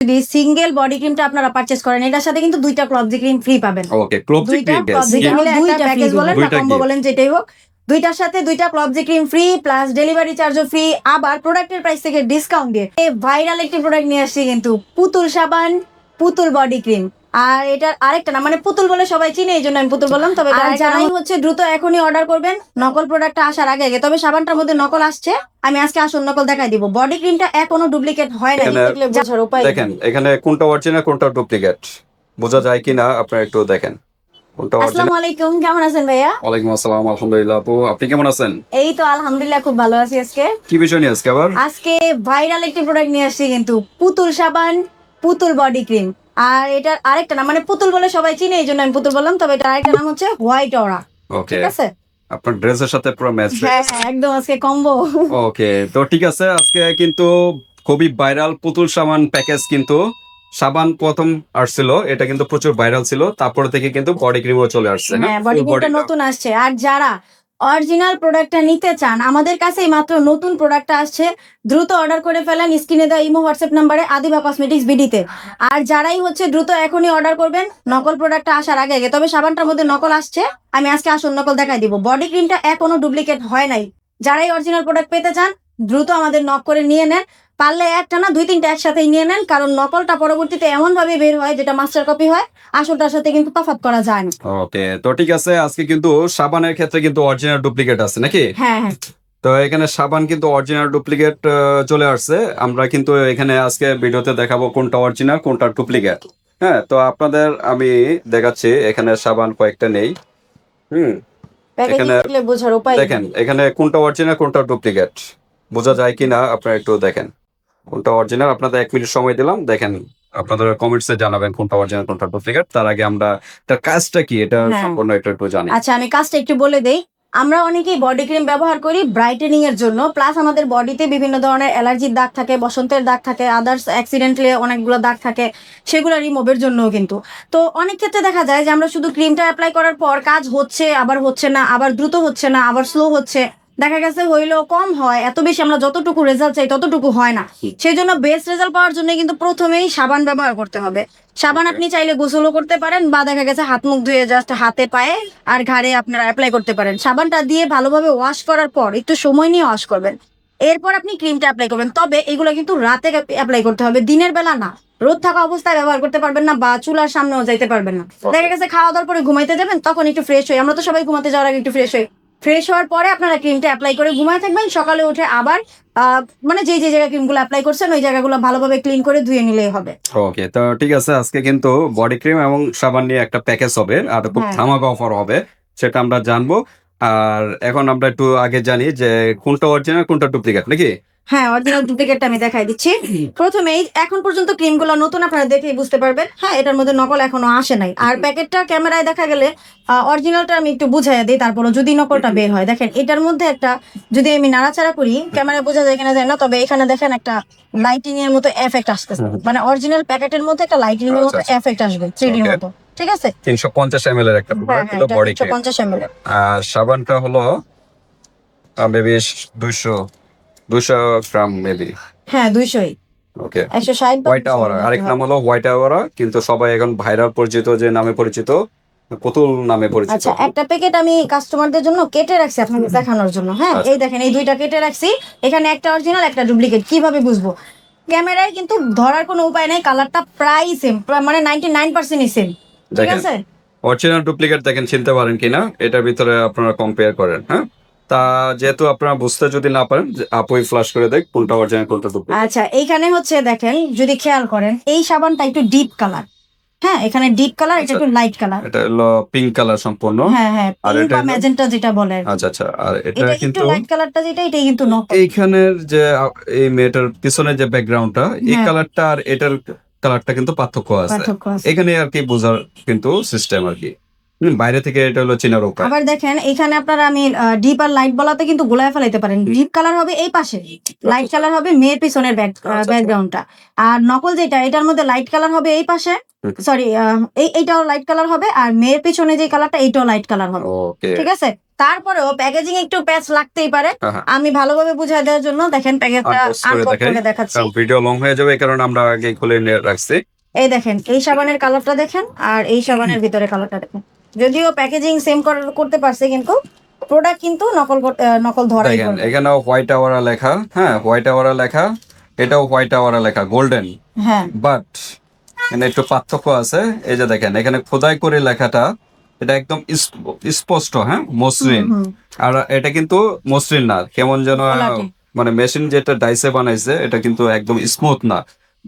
যদি single body ক্রিমটা আপনারা পারচেজ করেন, এটার সাথে কিন্তু দুইটা ক্লবজি ক্রিম ফ্রি পাবেন। ওকে, ক্লোবজি দুইটা ক্রিম ক্লবজি ক্রিম মিলে একটা প্যাকেজ বলেন বা কম্বো বলেন, যেটাই হোক, দুইটার সাথে দুইটা ক্লবজি ক্রিম ফ্রি প্লাস ডেলিভারি চার্জও ফ্রি, আবার প্রোডাক্টের প্রাইস থেকে ডিসকাউন্ট দিয়ে এই ভাইরাল একটি প্রোডাক্ট নিয়ে আসছি কিন্তু, পুতুল সাবান, পুতুল বডি ক্রিম। আর এটার আরেকটা না, মানে পুতুল বলে সবাই চিনে, এই জন্য আমি পুতুল বললাম। তবে যারাই হচ্ছে দ্রুত এখনই অর্ডার করবেন নকল প্রোডাক্টটা আসার আগে আগে। তবে সাবানটার মধ্যে নকল আসছে, আমি আজকে আসল নকল দেখাই দিব। বডি ক্রিমটা এখনো ডুপ্লিকেট হয় না, দেখলে বোঝার উপায় দেখেন এখানে কোনটা অরিজিনাল কোনটা ডুপ্লিকেট বোঝা যায় কিনা আপনারা একটু দেখেন। আসসালামু আলাইকুম, কেমন আছেন ভাইয়া? ওয়ালাইকুম আসসালাম, আলহামদুলিল্লাহ। আপু আপনি কেমন আছেন? এই তো আলহামদুলিল্লাহ খুব ভালো আছি। আজকে কি বিষয় নিয়ে আজকে আবার? আজকে ভাইরাল একটি প্রোডাক্ট নিয়ে আসছি কিন্তু, পুতুল সাবান, পুতুল বডি ক্রিম। আর এটার আরেকটা নাম, মানে পুতুল বলে সবাই চিনে, এই জন্য আমি পুতুল বললাম। তবে এটার আরেকটা নাম হচ্ছে হোয়াইট অরা। ওকে, ঠিক আছে, আপনার ড্রেসের সাথে পুরো ম্যাচ। হ্যাঁ হ্যাঁ একদম আজকে কম্বো। ওকে, তো ঠিক আছে। আজকে কিন্তু খুবই ভাইরাল পুতুল সাবান প্যাকেজ, কিন্তু সাবান প্রথম আসছিল, এটা কিন্তু প্রচুর ভাইরাল ছিল, তারপর থেকে কিন্তু বডি ক্রিমও চলে আসছে। হ্যাঁ, বডি ক্রিমটা নতুন আসছে। আর যারা অরিজিনাল প্রোডাক্টটা নিতে চান, আমাদের কাছে মাত্র নতুন প্রোডাক্টটা আসছে, দ্রুত অর্ডার করে ফেলেন স্ক্রিনে দেওয়া ইমো হোয়াটসঅ্যাপ নাম্বারে, আদিবা কসমেটিক্স বিডিতে। আর যারাই হচ্ছে দ্রুত এখনই অর্ডার করবেন নকল প্রোডাক্টটা আসার আগে আগে। তবে সাবানটার মধ্যে নকল আসছে, আমি আজকে আসল নকল দেখাই দিব। বডি ক্রিমটা এখনো ডুপ্লিকেট হয় নাই। যারাই অরিজিনাল প্রোডাক্ট পেতে চান দ্রুত আমাদের নক করে নিয়ে নেন। পারলে একটা না দুই তিনটা একসাথেই নিয়ে নেন, কারণ নকলটা পরবর্তীতে এমন ভাবে বের হয় যেটা মাস্টার কপি হয়, আসলটার সাথে কিন্তু তফাৎ করা যায় না। ওকে, তো ঠিক আছে। আজকে কিন্তু সাবানের ক্ষেত্রে কিন্তু অরিজিনাল ডুপ্লিকেট আছে নাকি? হ্যাঁ হ্যাঁ, তো এখানে সাবান কিন্তু অরিজিনাল ডুপ্লিকেট চলে আসছে। আমরা কিন্তু এখানে আজকে ভিডিওতে দেখাবো কোনটা অরিজিনাল কোনটা ডুপ্লিকেট। হ্যাঁ, তো আপনাদের আমি দেখাচ্ছি। এখানে সাবান কয়েকটা নেই। এখানে বোঝার উপায় দেখেন এখানে কোনটা অরিজিনাল কোনটা ডুপ্লিকেট বোঝা যায় কিনা আপনারা একটু দেখেন। কোনটা অরিজিনাল আপনাদের 1 মিনিট সময় দিলাম, দেখেন আপনাদের কমেন্টসে জানাবেন কোনটা অরিজিনাল কোনটা ডুপ্লিকেট। তার আগে আমরা এটার কাজটা কি এটা সম্পূর্ণ একটু জানি। আচ্ছা, আমি কাজটা একটু বলে দেই। আমরা অনেকেই বডি ক্রিম ব্যবহার করি ব্রাইটেনিং এর জন্য, প্লাস আমাদের বডিতে বিভিন্ন ধরনের অ্যালার্জির দাগ থাকে, বসন্তের দাগ থাকে, আদার্স অ্যাক্সিডেন্টলি অনেকগুলো দাগ থাকে, সেগুলো রিমুভের জন্য কিন্তু। তো অনেক ক্ষেত্রে দেখা যায় যে আমরা শুধু ক্রিমটা অ্যাপ্লাই করার পর কাজ হচ্ছে, আবার হচ্ছে না, আবার দ্রুত হচ্ছে না, আবার স্লো হচ্ছে, দেখা গেছে হইলেও কম হয়, এত বেশি আমরা যতটুকু রেজাল্ট চাই ততটুকু হয় না। সেই জন্য বেস্ট রেজাল্ট পাওয়ার জন্য কিন্তু প্রথমেই সাবান ব্যবহার করতে হবে। সাবান আপনি চাইলে গোসলও করতে পারেন, বা দেখা গেছে হাত মুখ ধুয়ে জাস্ট হাতে পায়ে আর ঘাড়ে আপনারা অ্যাপ্লাই করতে পারেন। সাবানটা দিয়ে ভালোভাবে ওয়াশ করার পর একটু সময় নিয়ে ওয়াশ করবেন, এরপর আপনি ক্রিমটা অ্যাপ্লাই করবেন। তবে এগুলো কিন্তু রাতে অ্যাপ্লাই করতে হবে, দিনের বেলা না। রোদ থাকা অবস্থায় ব্যবহার করতে পারবেন না, বা চুলার সামনেও যাইতে পারবেন না। দেখা গেছে খাওয়া দাওয়ার পরে ঘুমাইতে যাবেন, তখন একটু ফ্রেশ হই, আমরা তো সবাই ঘুমাতে যাওয়ার আগে একটু ফ্রেশ হই। ফ্রেশ হওয়ার পরে আপনারা ক্রিমটা অ্যাপ্লাই করে ঘুমায় থাকবেন, সকালে উঠে আবার মানে যে যে জায়গায় ক্রিমগুলো অ্যাপ্লাই করছেন ওই জায়গাগুলো ভালোভাবে ক্লিন করে ধুয়ে নিলেই হবে। ওকে, তো ঠিক আছে। আজকে কিন্তু বডি ক্রিম এবং সাবান নিয়ে একটা প্যাকেজ হবে, আর খুব ধামাকা অফার হবে, সেটা আমরা জানবো। আর এখন আমরা একটু আগে জানি যে কোনটা অরিজিনাল কোনটা ডুপ্লিকেট নাকি? হ্যাঁ, অরিজিনাল ডুপ্লিকেটটা আমি দেখাই দিচ্ছি। প্রথমেই এখন পর্যন্ত ক্রিমগুলো নতুন, আপনারা দেখেই বুঝতে পারবেন। হ্যাঁ, এটার মধ্যে নকল এখনো আসে নাই। আর প্যাকেটটা ক্যামেরায় দেখা গেলে অরিজিনালটা আমি একটু বুঝাইয়া দিই, তারপরে যদি নকলটা বের হয়। দেখেন এটার মধ্যে একটা, যদি আমি নাড়াচাড়া করি ক্যামেরায় বোঝা যায় কিনা যায় না, তবে এখানে দেখেন একটা লাইটিং এর মতো এফেক্ট আসতেছে, মানে অরিজিনাল প্যাকেটের মধ্যে একটা লাইটিং এর মতো এফেক্ট আসবে, 3D মতো। ঠিক আছে, 350 ml এর একটা বডি ক্রিম। 350 ml। আর সাবানটা হলো মেবি 200 গ্রাম মেবি। হ্যাঁ, 200ই। ওকে, 160 হোয়াইট আওয়ারা আরেক নাম হলো হোয়াইট আওয়ারা, কিন্তু সবাই এখন ভাইরাল পরিচিত যে নামে পরিচিত পুতুল নামে পরিচিত। আচ্ছা, একটা প্যাকেট আমি কাস্টমারদের জন্য কেটে রাখছি আপনাদের দেখানোর জন্য। হ্যাঁ, এই দেখেন এই দুইটা কেটে রাখছি, এখানে একটা অরিজিনাল একটা ডুপ্লিকেট। কিভাবে বুঝবো? ক্যামেরায় কিন্তু ধরার কোনো উপায় নাই, কালারটা প্রায় সেম, মানে 99%ই সেম। ঠিক আছে, অরিজিনাল ডুপ্লিকেট দেখেন চিনতে পারেন কিনা, এটার ভিতরে আপনারা কম্পেয়ার করেন। হ্যাঁ, তা যেহেতু আপনারা বুঝতে যদি না পারেন, আপুই ফ্ল্যাশ করে দেখ কোনটা অরিজিনাল কোনটা ডুপ্লিকেট। আচ্ছা, এইখানে হচ্ছে দেখেন, যদি খেয়াল করেন এই সাবানটা একটু ডিপ কালার। হ্যাঁ, এখানে ডিপ কালার, এটা একটু লাইট কালার। এটা হলো পিঙ্ক কালার সম্পূর্ণ। হ্যাঁ হ্যাঁ, আর পিঙ্ক এটা বা ম্যাজেন্টা যেটা বলে। আচ্ছা আচ্ছা, আর এটা এটা কিন্তু একটু লাইট কালারটা যেটা, এটাই কিন্তু নকল। এইখানের যে এই মেয়েটার পিছনে যে ব্যাকগ্রাউন্ডটা, এই কালারটা আর এটার কালারটা কিন্তু পার্থক্য আছে। এখানে আর কি বোঝার কিন্তু সিস্টেম আর কি। বাইরে থেকে এটা হলো চেনার উপায়। আবার দেখেন এখানে আপনারা আমি ডিপ আর লাইট বলাতে কিন্তু গোলায় ফেলাইতে পারেন। ডিপ কালার হবে এই পাশে, লাইট কালার হবে মেয়ের পিছনের ব্যাকগ্রাউন্ডটা, আর নকল যেটা এটার মধ্যে লাইট কালার হবে এই পাশে, সরি এইটাও লাইট কালার হবে, আর মেয়ের পিছনে যে কালারটা এইটাও লাইট কালার হবে। ওকে, ঠিক আছে, তারপরেও প্যাকেজিং একটু প্যাচ লাগতেই পারে। হ্যাঁ। আমি ভালোভাবে বুঝাই দেওয়ার জন্য দেখেন প্যাকেজটা Unbox করে আনবক্স দেখাই। করে দেখাচ্ছি। ভিডিও লং হয়ে যাবে, কারণ আমরা আগে খুলে নিয়ে রাখছি। এই দেখেন এই সাবানের কালারটা দেখেন, আর এই সাবানের ভিতরে কালারটা দেখেন। যদিও প্যাকেজিং সেম করতে পারছে, কিন্তু প্রোডাক্ট কিন্তু নকল ধরাই দেখেন পড়বে। এখানেও হোয়াইট আওয়ারা লেখা, হ্যাঁ হোয়াইট আওয়ারা লেখা, এটাও হোয়াইট আওয়ারা লেখা, গোল্ডেন। হ্যাঁ, বাট এখানে একটু পার্থক্য আছে। এই যে দেখেন এখানে খোদাই করে লেখাটা, এটা একদম স্পষ্ট, হ্যাঁ মসৃণ। হুম। আর এটা কিন্তু মসৃণ না, কেমন যেন গোলাপি। মানে মেশিন যেটা ডাইসে বানাইছে এটা কিন্তু একদম স্মুথ না,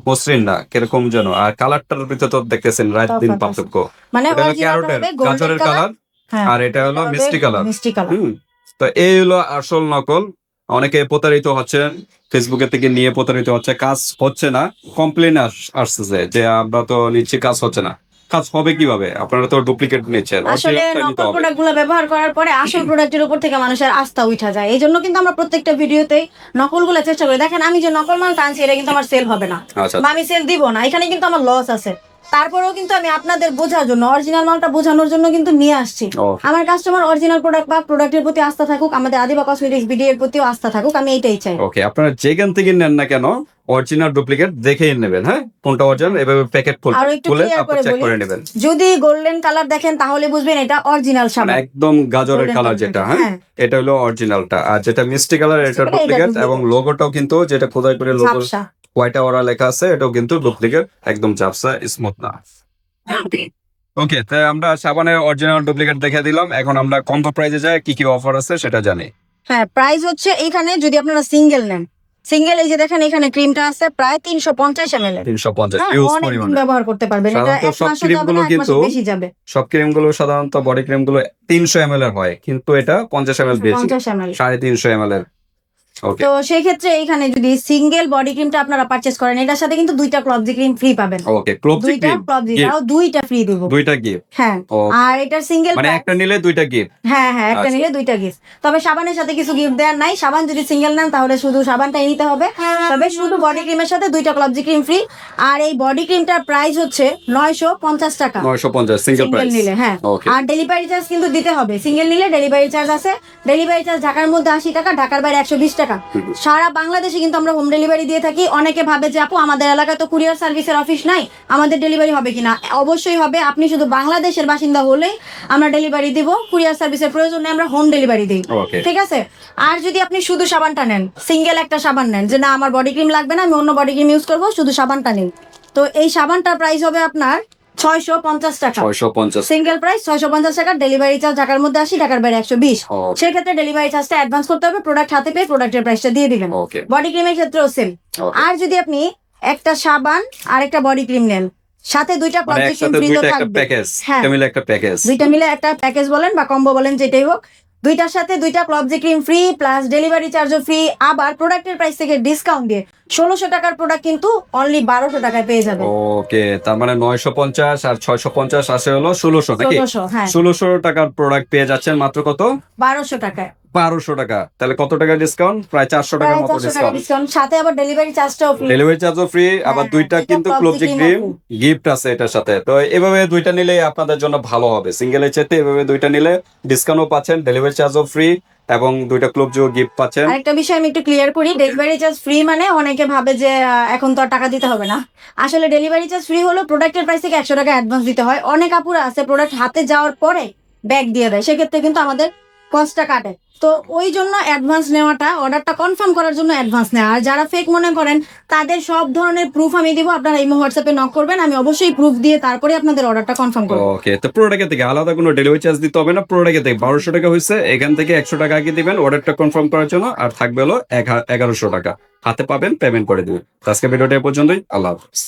মসৃণ না, কিরকম যেন। আর কালারটার ভিতরে তো দেখতেছেন রাত দিন তফাৎ আছে। পার্থক্য। মানে এটা হলো original ক্যারোটের হবে golden গাজরের color, কালার, হ্যাঁ, আর এটা হলো হবে মিষ্টি কালার। মিষ্টি কালার। তো এই হলো আসল নকল। অনেকে প্রতারিত হচ্ছে, ফেসবুকে থেকে নিয়ে প্রতারিত হচ্ছে, কাজ হচ্ছে না, কমপ্লেন আসছে যে আমরা তো নিচ্ছি কাজ হচ্ছে না। কাজ হবে কিভাবে? আপনারা তো ডুপ্লিকেট নিচ্ছেন, আসলে originalটা নিতে নকল হবে। প্রোডাক্ট গুলো ব্যবহার করার পরে আসল প্রোডাক্টের উপর থেকে মানুষের আস্থা উঠা যায়। এই জন্য কিন্তু আমরা প্রত্যেকটা ভিডিওতেই নকল গুলো চেষ্টা করি। দেখেন আমি যে নকল মাল টানছি এটা কিন্তু আমার সেল হবে না, আচ্ছা, বা আমি সেল দিব না, এখানে কিন্তু আমার লস আছে। তারপরেও কিন্তু আমি আপনাদের বোঝার জন্য, অরিজিনাল মালটা বোঝানোর জন্য কিন্তু নিয়ে আসছি। Okay. আমার কাস্টমার অরিজিনাল প্রোডাক্ট বা প্রোডাক্টের প্রতি আস্থা থাকুক, আমাদের আদিবা কসমেটিক্স ভিডিও এর প্রতিও আস্থা থাকুক, আমি এইটাই চাই। ওকে, আপনারা যেখান থেকে নেন না কেন অরিজিনাল ডুপ্লিকেট দেখেই নেবেন, হ্যাঁ কোনটা অরিজিনাল এভাবে প্যাকেট আরো একটু খুলে ক্লিয়ার তারপর করে চেক বলি, করে নেবেন। যদি গোল্ডেন কালার দেখেন তাহলে বুঝবেন এটা অরিজিনাল মানে সাবান। একদম গাজরের Golden কালার color যেটা, হ্যাঁ। হ্যাঁ এটা হলো অরিজিনালটা। আর যেটা মিষ্টি কালার এটা এটা ডুপ্লিকেট, duplicate। এবং লোগোটাও কিন্তু যেটা খোদাই করে লোগো ঝাপসা। হোয়াইট আওয়ারা লেখা আছে এটাও কিন্তু ডুপ্লিকেট, একদম ঝাপসা, স্মুথ না। ওকে, তাই আমরা সাবানের অরিজিনাল ডুপ্লিকেট দেখে দিলাম। এখন আমরা কম্বো প্রাইসে যাই, কি কি অফার আছে সেটা জানি। হ্যাঁ, প্রাইস হচ্ছে এখানে যদি আপনারা সিঙ্গেল নেন, সিঙ্গেল এই যে দেখেন এখানে ক্রিমটা আছে প্রায় 350 ml এর। 350 হ্যাঁ, ইউজ অনেক দিন পরিমাণে। ব্যবহার করতে পারবেন। এটা সাধারণত এক সব মাসও ক্রিম যাবে গুলো না, এক মাসের কিন্তু বেশি যাবে। সব ক্রিম গুলো সাধারণত বডি ক্রিম গুলো 300 ml এর হয়, কিন্তু এটা 50 ml বেশি, 50 ml। 350 ml এর। ওকে, তো সেই ক্ষেত্রে এখানে যদি সিঙ্গেল বডি ক্রিমটা আপনারা পারচেজ করেন, এটার সাথে কিন্তু 2টা ক্লবজি ক্রিম ফ্রি পাবেন। ওকে ক্লোবজি দুইটা ক্রিম ক্লবজি, gift, তাও 2টা ফ্রি দেব। 2টা গিফট। হ্যাঁ, আর এটার সিঙ্গেল মানে একটা নিলে 2টা গিফট। হ্যাঁ হ্যাঁ, একটা আচ্ছা। নিলে 2টা গিফট। তবে সাবানের সাথে কিছু গিফট দেওয়ার নাই। সাবান যদি সিঙ্গেল নেন তাহলে শুধু সাবানটাই নিতে হবে, তবে শুধু বডি ক্রিমের সাথে 2টা ক্লবজি ক্রিম ফ্রি। আর এই বডি ক্রিমটার প্রাইস হচ্ছে 950 টাকা 950 সিঙ্গেল সিঙ্গেল প্রাইস নিলে। হ্যাঁ, ওকে, আর ডেলিভারি চার্জ কিন্তু দিতে হবে। সিঙ্গেল নিলে ডেলিভারি চার্জ আছে। ডেলিভারি চার্জ ঢাকার মধ্যে 80 টাকা, ঢাকার বাইরে 120 টাকা। সারা বাংলাদেশে কিন্তু আমরা হোম ডেলিভারি দিয়ে থাকি। অনেকে ভাবে যে আপু আমাদের এলাকায় তো কুরিয়ার সার্ভিসের অফিস নাই, আমাদের ডেলিভারি হবে কিনা? অবশ্যই হবে। আপনি শুধু বাংলাদেশের বাসিন্দা হলেই আমরা ডেলিভারি দিব। কুরিয়ার সার্ভিসের প্রয়োজন নেই, আমরা হোম ডেলিভারি দিই। ওকে, ঠিক আছে। আর যদি আপনি শুধু সাবানটা নেন, সিঙ্গেল একটা সাবান নেন, যে না আমার বডি ক্রিম লাগবে না, আমি অন্য বডি ক্রিম ইউজ করবো, শুধু সাবানটা নিন, তো এই সাবানটার প্রাইস হবে আপনার 650 টাকা। 650 সিঙ্গেল প্রাইস 650 টাকা। ডেলিভারি চার্জ ঢাকার মধ্যে 80, ঢাকার বাইরে 120। ওকে, সেক্ষেত্রে ডেলিভারি চার্জটা অ্যাডভান্স করতে হবে। প্রোডাক্ট হাতে পেয়ে প্রোডাক্টের প্রাইসটা দিয়ে দিবেন। ওকে, বডি ক্রিমের ক্ষেত্রেও সেম। ওকে। আর যদি আপনি একটা সাবান আর একটা বডি ক্রিম নেন, সাথে 2টা মানে প্রোডাক্ট একসাথে ফ্রি তো দুইটা একটা থাকবে। প্যাকেজ, হ্যাঁ, মিলে একটা প্যাকেজ। 2টা মিলে একটা প্যাকেজ বলেন বা কম্বো বলেন, যেটাই হোক, 2টার সাথে 2টা ক্লবজি ক্রিম ফ্রি, প্লাস ডেলিভারি চার্জও ফ্রি। আবার প্রোডাক্টের প্রাইস থেকে ডিসকাউন্ট দিয়ে 1600 টাকার প্রোডাক্ট কিন্তু অনলি 1200 টাকায় পেয়ে যাবে। ওকে, তার মানে 950 আর 650 আসে হলো 1600 নাকি? 1600, হ্যাঁ, 1600 টাকার প্রোডাক্ট পেয়ে যাচ্ছেন মাত্র কত? 1200 টাকায়। 1200 টাকা। তাহলে কত টাকা ডিসকাউন্ট? প্রায় 400 টাকার প্রায় মতো 400 টাকা ডিসকাউন্ট। ডিসকাউন্ট, সাথে আবার ডেলিভারি চার্জটাও ফ্রি। ডেলিভারি চার্জও ফ্রি, আবার হ্যাঁ, 2টা দুইটা কিন্তু Klopsy ক্লোবজি cream ক্রিম আছে। গিফট আছে এটার সাথে। তো এভাবে 2টা নিলে আপনাদের জন্য ভালো হবে। সিঙ্গেলের চাইতে এভাবে 2টা নিলে ডিসকাউন্টও পাচ্ছেন, ডেলিভারি চার্জও ফ্রি, এবং 2টা ক্লোবজিও গিফট পাচ্ছেন। আরেকটা বিষয় আমি একটু ক্লিয়ার করি, ডেলিভারি চার্জ ফ্রি মানে অনেকে ভাবে যে এখন তো আর টাকা দিতে হবে না। আসলে ডেলিভারি চার্জ ফ্রি হলো প্রোডাক্টের প্রাইস থেকে 100 টাকা অ্যাডভান্স দিতে হয়। অনেক আপুরা আছে প্রোডাক্ট হাতে যাওয়ার পরে ব্যাগ দিয়ে দেয়, সেক্ষেত্রে কিন্তু আমাদের কস্টটা কাটে। তো ওই জন্য অ্যাডভান্স নেওয়াটা, অর্ডারটা কনফার্ম করার জন্য অ্যাডভান্স নেওয়া। আর যারা ফেক মনে করেন তাদের সব ধরনের প্রুফ আমি দিব, আপনারা ইমো হোয়াটসঅ্যাপে নক করবেন, আমি অবশ্যই প্রুফ দিয়ে তারপরে আপনাদের অর্ডারটা কনফার্ম করবো। ওকে, তো প্রোডাক্টের থেকে আলাদা কোনো ডেলিভারি চার্জ দিতে হবে না। প্রোডাক্টের থেকে 1200 টাকা হয়েছে, এখান থেকে 100 টাকা আগে দিবেন অর্ডারটা কনফার্ম করার জন্য, আর থাকবে হলো 1100 টাকা হাতে পাবেন, পেমেন্ট করে দিবেন। আজকে ভিডিওটা এ পর্যন্তই। আল্লাহ হাফেজ।